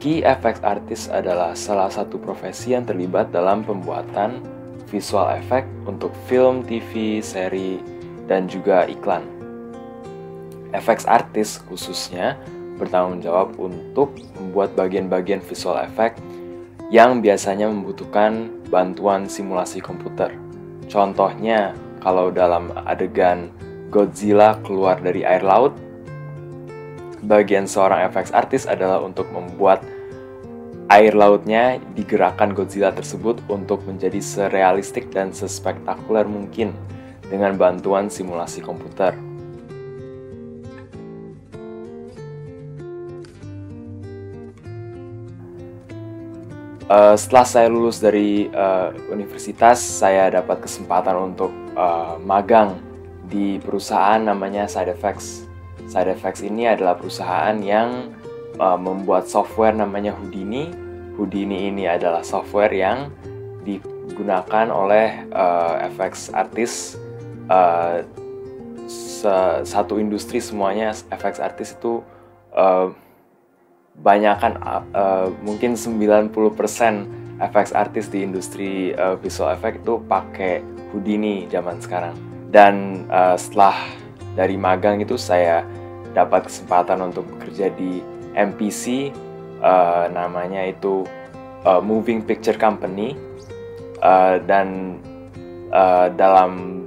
Key effects artist adalah salah satu profesi yang terlibat dalam pembuatan visual effect untuk film, TV, seri, dan juga iklan. Effects artist khususnya bertanggung jawab untuk membuat bagian-bagian visual effect yang biasanya membutuhkan bantuan simulasi komputer. Contohnya, kalau dalam adegan Godzilla keluar dari air laut, bagian seorang effects artist adalah untuk membuat air lautnya digerakkan Godzilla tersebut untuk menjadi serealistik dan sespektakuler mungkin dengan bantuan simulasi komputer. Setelah saya lulus dari universitas, saya dapat kesempatan untuk magang di perusahaan namanya SideFX. SideFX ini adalah perusahaan yang membuat software namanya Houdini. Houdini ini adalah software yang digunakan oleh effects artist. Satu industri semuanya effects artist itu banyakkan mungkin 90% effects artist di industri visual effect itu pakai Houdini zaman sekarang. Dan setelah dari magang itu saya dapat kesempatan untuk bekerja di MPC, namanya itu Moving Picture Company, dan dalam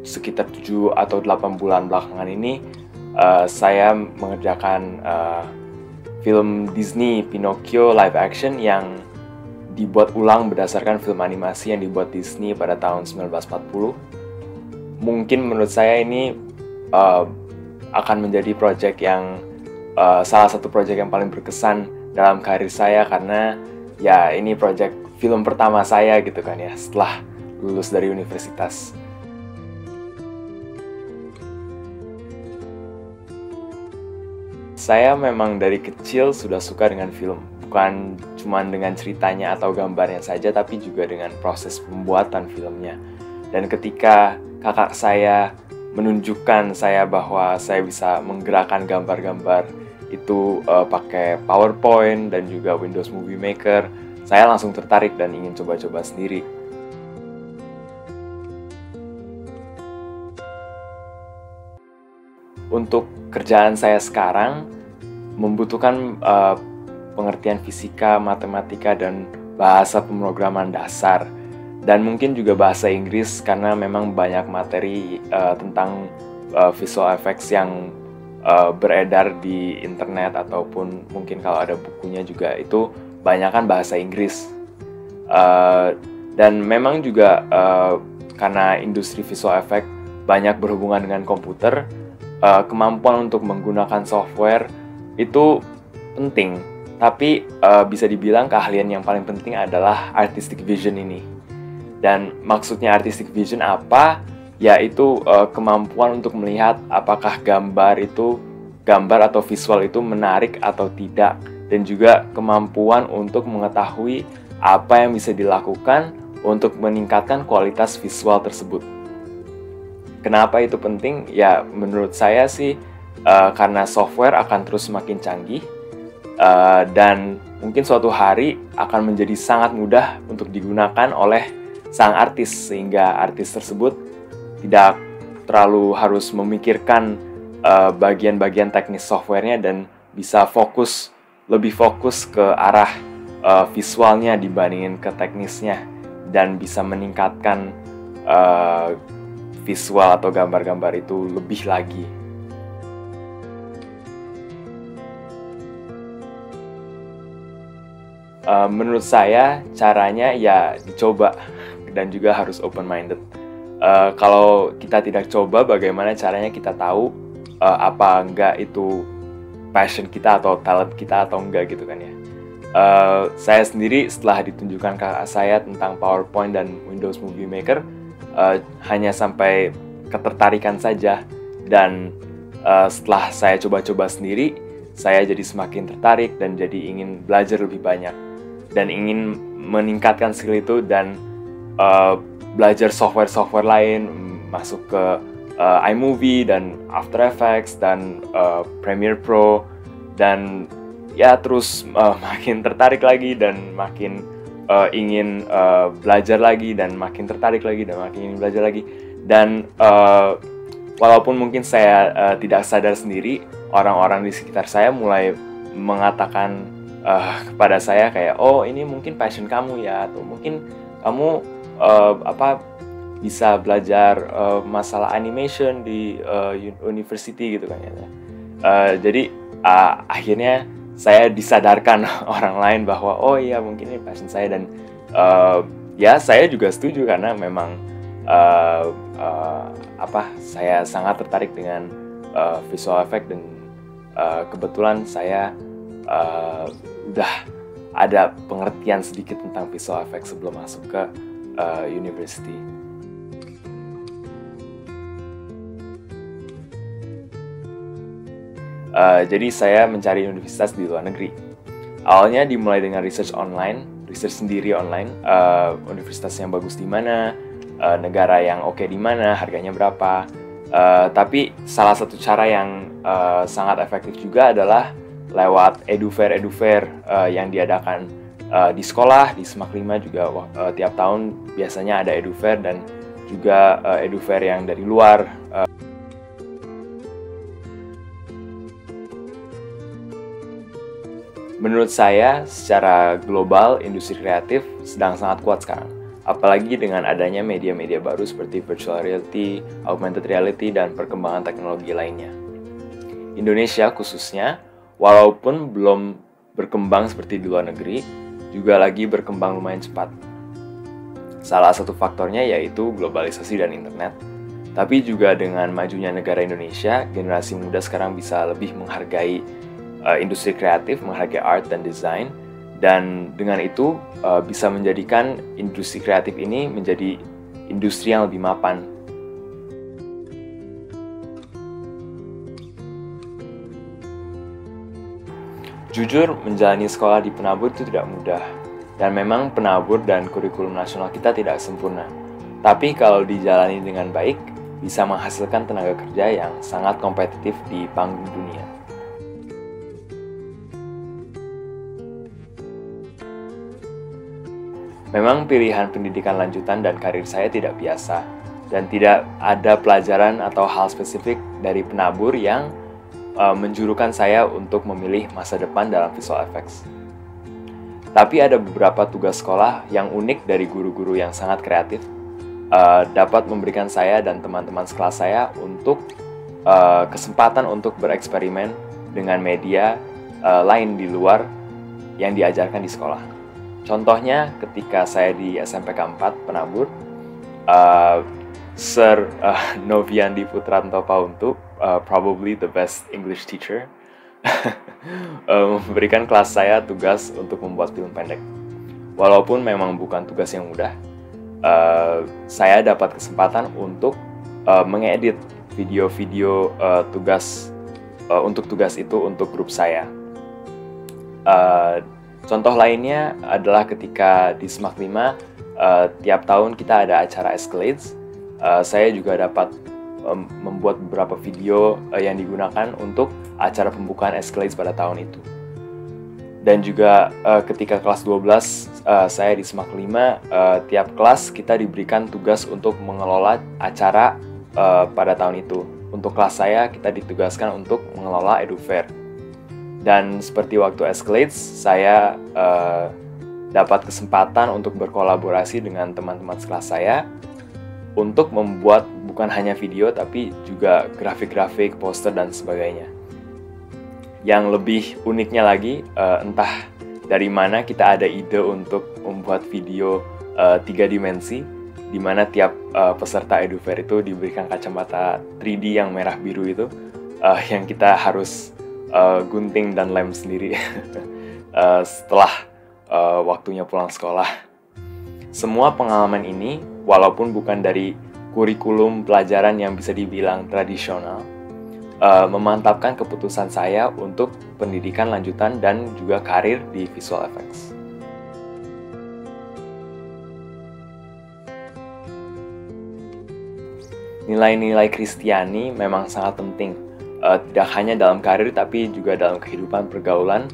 sekitar 7 atau 8 bulan belakangan ini saya mengerjakan film Disney Pinocchio live action yang dibuat ulang berdasarkan film animasi yang dibuat Disney pada tahun 1940. Mungkin menurut saya ini akan menjadi proyek yang salah satu proyek yang paling berkesan dalam karir saya, karena ya ini proyek film pertama saya gitu kan ya setelah lulus dari universitas. Saya memang dari kecil sudah suka dengan film, bukan cuma dengan ceritanya atau gambarnya saja, tapi juga dengan proses pembuatan filmnya. Dan ketika kakak saya menunjukkan saya bahwa saya bisa menggerakkan gambar-gambar itu pakai PowerPoint dan juga Windows Movie Maker, saya langsung tertarik dan ingin coba-coba sendiri. Untuk kerjaan saya sekarang membutuhkan pengertian fisika, matematika, dan bahasa pemrograman dasar. Dan mungkin juga bahasa Inggris karena memang banyak materi tentang visual effects yang beredar di internet, ataupun mungkin kalau ada bukunya juga itu banyak kan bahasa Inggris. Dan memang juga karena industri visual effect banyak berhubungan dengan komputer, kemampuan untuk menggunakan software itu penting. Tapi bisa dibilang keahlian yang paling penting adalah artistic vision ini. Dan maksudnya artistic vision apa? Yaitu kemampuan untuk melihat apakah gambar atau visual itu menarik atau tidak, dan juga kemampuan untuk mengetahui apa yang bisa dilakukan untuk meningkatkan kualitas visual tersebut. Kenapa itu penting? Ya menurut saya sih karena software akan terus semakin canggih, dan mungkin suatu hari akan menjadi sangat mudah untuk digunakan oleh sang artis, sehingga artis tersebut tidak terlalu harus memikirkan bagian-bagian teknis softwarenya dan bisa lebih fokus ke arah visualnya dibandingin ke teknisnya, dan bisa meningkatkan visual atau gambar-gambar itu lebih lagi. Menurut saya caranya ya dicoba dan juga harus open-minded. Kalau kita tidak coba, bagaimana caranya kita tahu apa enggak itu passion kita atau talent kita atau enggak gitu kan ya. Saya sendiri setelah ditunjukkan kakak saya tentang PowerPoint dan Windows Movie Maker, hanya sampai ketertarikan saja, dan setelah saya coba-coba sendiri, saya jadi semakin tertarik dan jadi ingin belajar lebih banyak dan ingin meningkatkan skill itu, dan belajar software lain, masuk ke iMovie dan After Effects dan Premiere Pro, dan ya terus makin tertarik lagi dan makin ingin belajar lagi dan makin tertarik lagi dan makin ingin belajar lagi. Dan walaupun mungkin saya tidak sadar sendiri, orang-orang di sekitar saya mulai mengatakan kepada saya kayak, oh ini mungkin passion kamu ya, atau mungkin kamu bisa belajar masalah animation di university gitu kan ya. Jadi akhirnya saya disadarkan orang lain bahwa oh iya mungkin ini passion saya, dan ya saya juga setuju karena memang saya sangat tertarik dengan visual effect, dan kebetulan saya udah ada pengertian sedikit tentang visual effect sebelum masuk ke university. Jadi saya mencari universitas di luar negeri. Awalnya dimulai dengan research sendiri online, universitas yang bagus di mana, negara yang oke di mana, harganya berapa. Tapi salah satu cara yang sangat efektif juga adalah lewat edufair yang diadakan di sekolah, di SMAK 5 juga tiap tahun biasanya ada edufair, dan juga edufair yang dari luar. Menurut saya, secara global, industri kreatif sedang sangat kuat sekarang. Apalagi dengan adanya media-media baru seperti virtual reality, augmented reality, dan perkembangan teknologi lainnya. Indonesia khususnya, walaupun belum berkembang seperti di luar negeri, juga lagi berkembang lumayan cepat. Salah satu faktornya yaitu globalisasi dan internet. Tapi juga dengan majunya negara Indonesia, generasi muda sekarang bisa lebih menghargai industri kreatif, menghargai art dan desain, dan dengan itu bisa menjadikan industri kreatif ini menjadi industri yang lebih mapan. Jujur, menjalani sekolah di penabur itu tidak mudah, dan memang penabur dan kurikulum nasional kita tidak sempurna. Tapi kalau dijalani dengan baik, bisa menghasilkan tenaga kerja yang sangat kompetitif di panggung dunia. Memang pilihan pendidikan lanjutan dan karir saya tidak biasa, dan tidak ada pelajaran atau hal spesifik dari penabur yang menjurukan saya untuk memilih masa depan dalam visual effects. Tapi ada beberapa tugas sekolah yang unik dari guru-guru yang sangat kreatif, dapat memberikan saya dan teman-teman sekelas saya untuk kesempatan untuk bereksperimen dengan media lain di luar yang diajarkan di sekolah. Contohnya ketika saya di SMPK 4 Penabur, Sir Noviandi Putranto Pauntu, probably the best English teacher, memberikan kelas saya tugas untuk membuat film pendek. Walaupun memang bukan tugas yang mudah, saya dapat kesempatan untuk mengedit video-video tugas untuk tugas itu untuk grup saya. Contoh lainnya adalah ketika di SMAK 5, tiap tahun kita ada acara Escalades. Saya juga dapat membuat beberapa video yang digunakan untuk acara pembukaan Escalades pada tahun itu. Dan juga ketika kelas 12, saya di SMAK 5, tiap kelas kita diberikan tugas untuk mengelola acara pada tahun itu. Untuk kelas saya, kita ditugaskan untuk mengelola edufair. Dan seperti waktu Escalades, saya dapat kesempatan untuk berkolaborasi dengan teman-teman sekelas saya untuk membuat bukan hanya video, tapi juga grafik-grafik, poster, dan sebagainya. Yang lebih uniknya lagi, entah dari mana kita ada ide untuk membuat video 3 dimensi, di mana tiap peserta edufair itu diberikan kacamata 3D yang merah biru itu, yang kita harus gunting dan lem sendiri setelah waktunya pulang sekolah. Semua pengalaman ini, walaupun bukan dari kurikulum pelajaran yang bisa dibilang tradisional, memantapkan keputusan saya untuk pendidikan lanjutan dan juga karir di visual effects. Nilai-nilai Kristiani memang sangat penting, tidak hanya dalam karir tapi juga dalam kehidupan pergaulan,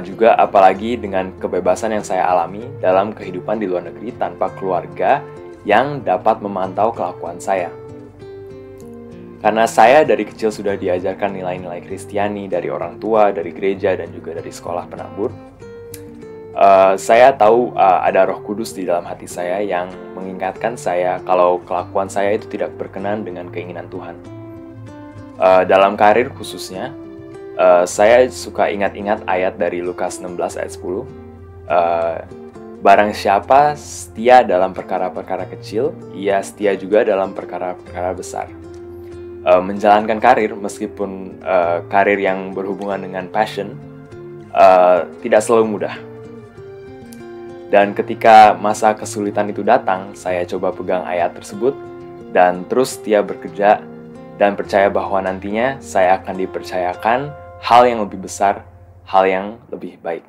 Juga apalagi dengan kebebasan yang saya alami dalam kehidupan di luar negeri tanpa keluarga yang dapat memantau kelakuan saya. Karena saya dari kecil sudah diajarkan nilai-nilai Kristiani dari orang tua, dari gereja, dan juga dari sekolah penabur. Saya tahu ada Roh Kudus di dalam hati saya yang mengingatkan saya kalau kelakuan saya itu tidak berkenan dengan keinginan Tuhan. Dalam karir khususnya, saya suka ingat-ingat ayat dari Lukas 16 ayat 10. Barang siapa setia dalam perkara-perkara kecil, ia setia juga dalam perkara-perkara besar. Menjalankan karir, meskipun karir yang berhubungan dengan passion, tidak selalu mudah. Dan ketika masa kesulitan itu datang, saya coba pegang ayat tersebut dan terus setia bekerja dan percaya bahwa nantinya saya akan dipercayakan hal yang lebih besar, hal yang lebih baik.